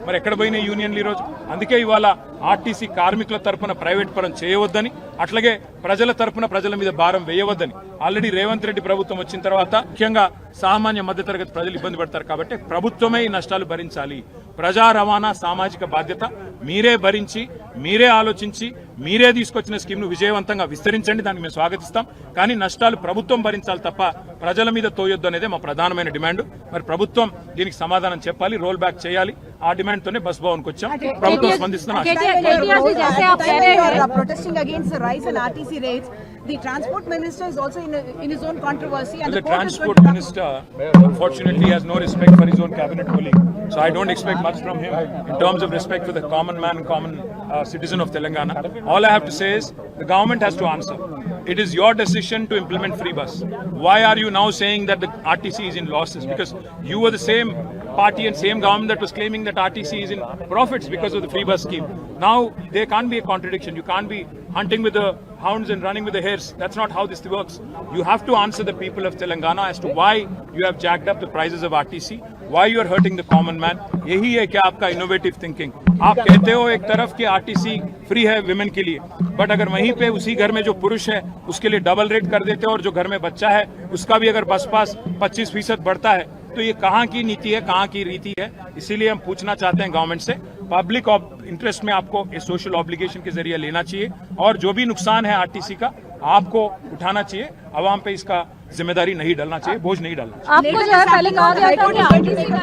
మరి ఎక్కడ పోయిన యూనియన్లు ఈరోజు? అందుకే ఇవాళ ఆర్టీసీ కార్మికుల తరపున ప్రైవేట్ పరం చేయవద్దని, అట్లాగే ప్రజల తరపున ప్రజల మీద భారం వేయవద్దని ఆల్రెడీ రేవంత్ రెడ్డి ప్రభుత్వం వచ్చిన తర్వాత ముఖ్యంగా సామాన్య మధ్యతరగతి ప్రజలు ఇబ్బంది పడతారు కాబట్టి ప్రభుత్వమే ఈ నష్టాలు భరించాలి. ప్రజా రవాణా సామాజిక బాధ్యత మీరే భరించి, మీరే ఆలోచించి, మీరే తీసుకొచ్చిన స్కీమ్ను విజయవంతంగా విస్తరించండి, దాన్ని మేము స్వాగతిస్తాం. కానీ నష్టాలు ప్రభుత్వం భరించాలి తప్ప ప్రజల మీద తోయొద్దు అనేదే మా ప్రధానమైన డిమాండ్. మరి ప్రభుత్వం దీనికి సమాధానం చెప్పాలి, రోల్ బ్యాక్ చేయాలి. ఆ డిమాండ్ తోనే బస్ భవన్కి వచ్చాం. ప్రభుత్వం స్పందిస్తున్నా. The transport minister is also in his own controversy. And the transport minister, unfortunately, has no respect for his own cabinet colleague. So I don't expect much from him in terms of respect for the common man, common citizen of Telangana. All I have to say is the government has to answer. It is your decision to implement free bus. Why are you now saying that the RTC is in losses? Because you were the same party and same government that was claiming that RTC is in profits because of the free bus scheme. Now there can't be a contradiction. You can't be hunting with the hounds and running with the hares. That's not how this works. You have to answer the people of Telangana as to why you have jacked up the prices of RTC, why you are hurting the common man. यही है क्या आपका innovative thinking? आप कहते हो एक तरफ कि आरटीसी फ्री है विमेन के लिए, बट अगर वहीं पे उसी घर में जो पुरुष है उसके लिए डबल रेट कर देते हो और जो घर में बच्चा है उसका भी अगर बस पास 25% बढ़ता है, तो ये कहाँ की नीति है, कहाँ की रीति है? इसीलिए हम पूछना चाहते हैं गवर्नमेंट से, पब्लिक इंटरेस्ट में आपको सोशल ऑब्लिगेशन के जरिए लेना चाहिए और जो भी नुकसान है आरटीसी का आपको उठाना चाहिए. आवाम पे इसका जिम्मेदारी नहीं डालना चाहिए, बोझ नहीं डालना चाहिए. आपको जो है पहले कहा गया था कि आरटीसी का